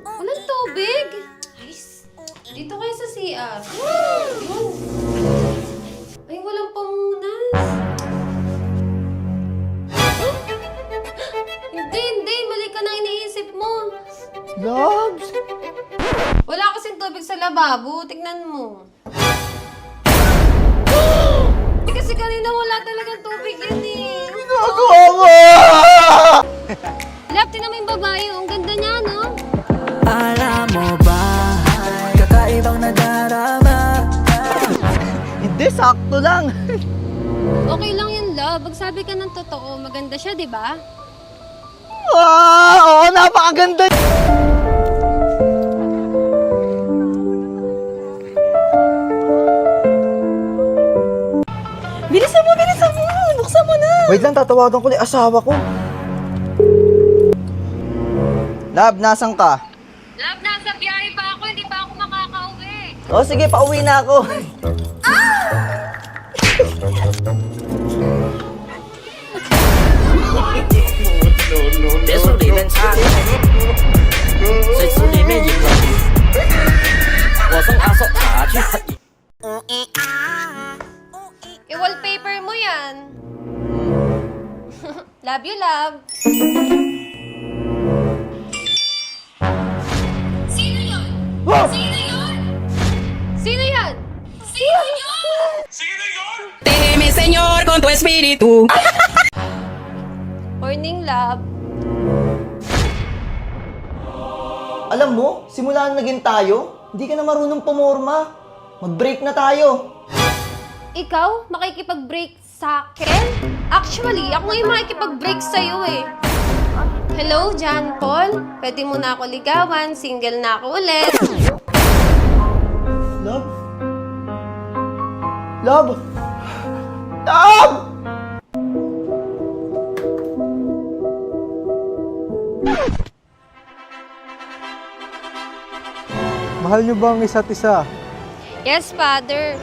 Walang tubig? Ayos. Dito kayo sa CR. Yun. Ay, walang pamunas. Hindi. Mali ka na iniisip mo. Loves! Wala kasing tubig sa lababo. Tignan mo. Kasi kanina wala talagang tubig yan eh. Ginagawa mo! Love, tingnan mo yung babae. Ang ganda niya, no? Alam mo ba, kakaibang nadarama. Hindi, sakto lang. Okay lang yun, love. Magsabi ka ng totoo. Maganda siya, di ba? Oo, napakaganda. Bilisan mo! Buksan mo na! Wait lang, tatawagan ko na yung asawa ko. Love, nasan ka? Love, nasa biyahe pa ako. Hindi pa ako makakauwi. O sige, pauwi na ako.别墅里面插水池里面有我送阿寿茶去喝 I-wallpaper mo yan. Love you, love. Sino yun? Wow! Sino yun? Déjeme Señor con tu espíritu. Morning, love. Alam mo, simula na naging tayo, hindi ka na marunong pumorma. Mag-break na tayo. Ikaw, makikipag-break sa akin? Actually, ako ngayon makikipag-break sa'yo eh. Hello, John Paul? Pwede mo na ako ligawan, single na ako ulit. Love? Love? Love! Mahal niyo ba ang isa't isa? Yes, Father.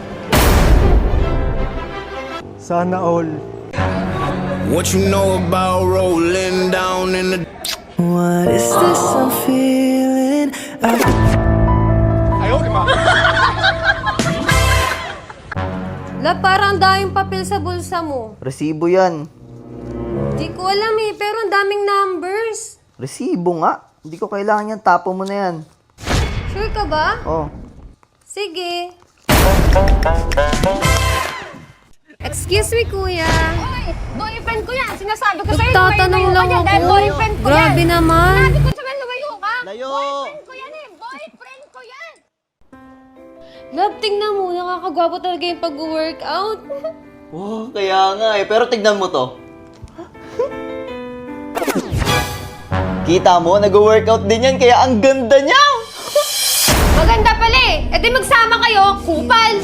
Sana all. What you know about rolling down in the What is this I'm feeling? Love, parang daming papel sa bulsa mo. Resibo yan. Di ko alam eh, pero ang daming numbers. Resibo nga. Hindi ko kailangan yan. Tapo mo na yan. Sure ka ba? Oh. Sige. Excuse me, kuya. Hoy, boyfriend ko yan. Sinasabi ko sa'yo, Nagtatanong lumayo lang ka dyan dahil ako. boyfriend ko Grabe yan. naman. Sabi ko sa'yo, lumayo ka. Layo! Boyfriend ko yan eh. Boyfriend ko yan. Love, tingnan mo. Nakakagwapo talaga yung pag-workout. Oh, kaya nga eh. Pero tignan mo to. Kita mo, nag-workout din yan, kaya ang ganda niya! Maganda pala eh. E di magsama kayo, kupal.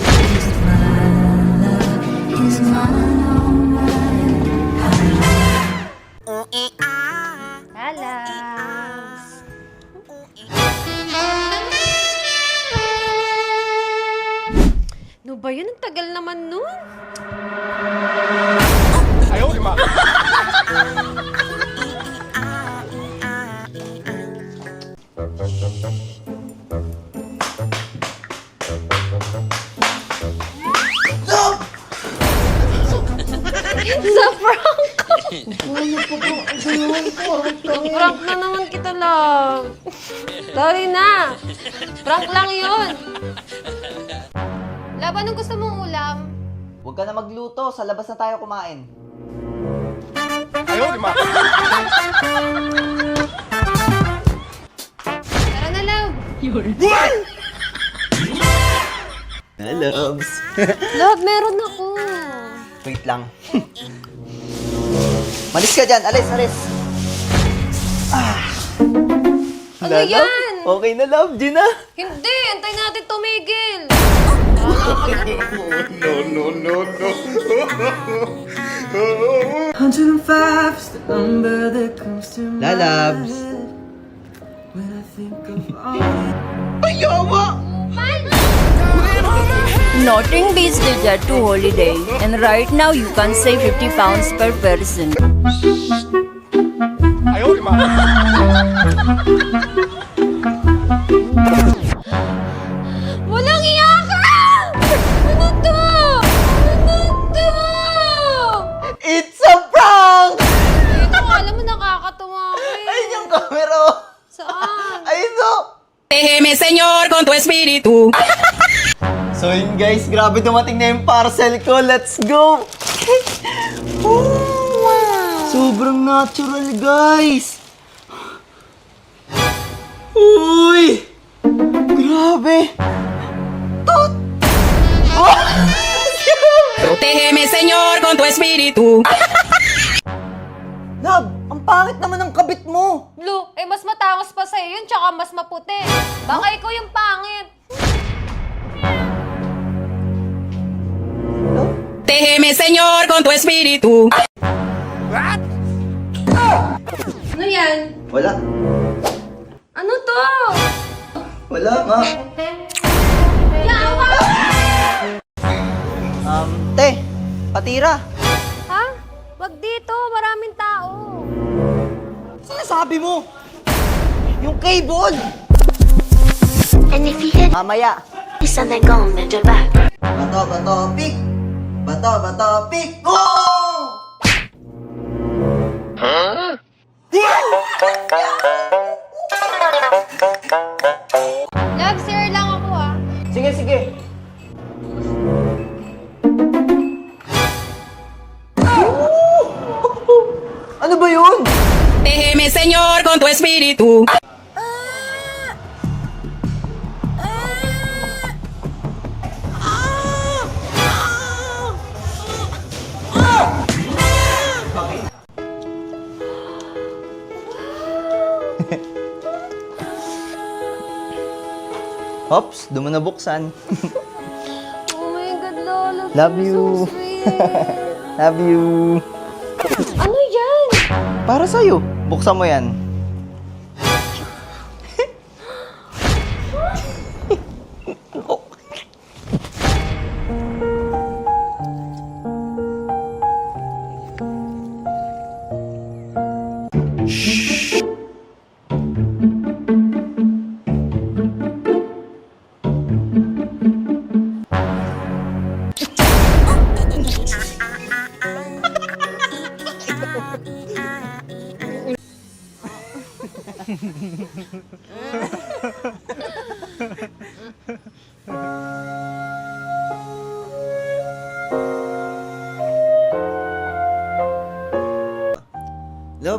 Alas. No ba yun? Ang tagal naman nun. Sa prank! Prank na naman kita, love. Sorry na. Prank lang yun. Love, anong gusto mong ulam? Huwag ka na magluto. Sa labas na tayo kumain. Tara na, love. Na loves. Love, meron ako. Wait lang. Malis ka dyan. Alis. Ano Na, love? yan? Okay na, love. Gina. Hindi, antay natin tumigil. La, loves. Nothing beats the Jet2 holiday, and right now you can save 50 pounds per person. camera, oh. Saan? Ayun, oh. Déjeme, Señor, con tu espíritu. So yun guys, grabe dumating na yung parcel ko. Let's go! Sobrang natural, guys! Uy! Grabe! Tot! Oh! Protégeme, Señor, con tu espíritu. Love, ang pangit naman ng kabit mo! Blue, eh mas matangos pa sa'yo yun, tsaka mas maputi. Baka ikaw yung pangit. Déjeme, Señor, con tu espíritu. Ano yan? Wala. Ano to? Wala nga. Yawa! Te, patira. Ha? Wag dito, maraming tao. Sinasabi mo? Yung cable! And if you hit Mamaya. this and they're gone, then you're back. Bato, pick! Bato, pick! Go! Love, sir lang ako ah. Sige. Ano ba yun? Déjeme, Señor, con tu espíritu. Hops, doon mo na buksan. Oh my God, Lolo. Love you. So sweet. Love you. Ano yan? Para sa'yo. Buksan mo yan.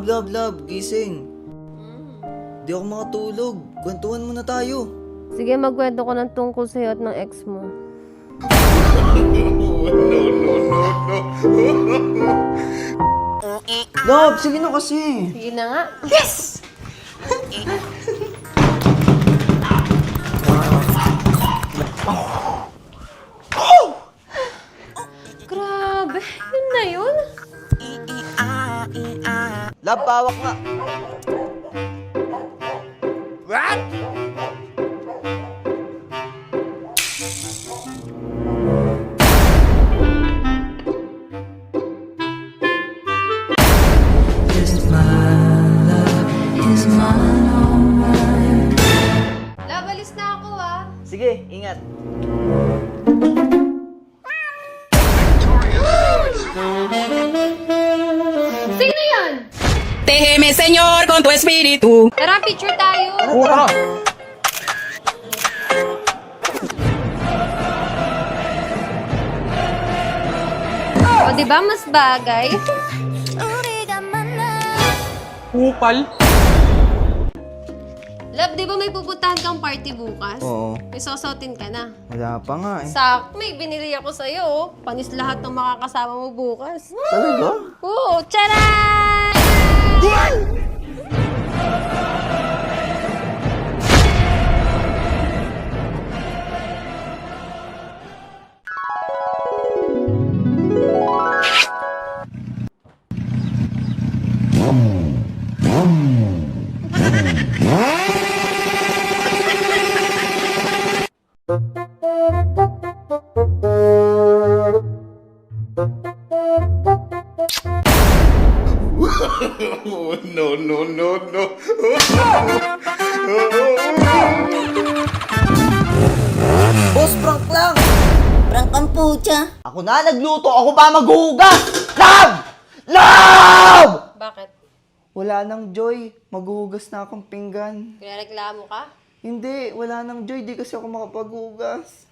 Love, gising. Di ako makatulog. Kwentuhan muna tayo. Sige, magkwento ko ng tungkol sa'yo at ng ex mo. Love, sige na kasi. Sige na nga. Grabe, yun na yun. Love, pawak nga. Love, alis na ako ah. Sige, ingat. Sino yan? Déjeme, Señor, con tu espíritu. Tara, picture tayo. O, diba mas bagay? Kupal? Love, di ba may pupuntahan kang party bukas? Oo. May susuotin ka na. Wala pa nga eh. Sakto, may binili ako sa'yo. Oh. Panis lahat ng makakasama mo bukas. Talaga? Oo, tcharan! No. Boss, prank lang. Prank ang pucha. Ako na nagluto. Ako pa maghuhugas. Love! Love! Bakit? Wala nang joy. Maghuhugas na akong pinggan. Kaya reklamo ka? Hindi, wala nang joy. Di kasi ako makapaghugas.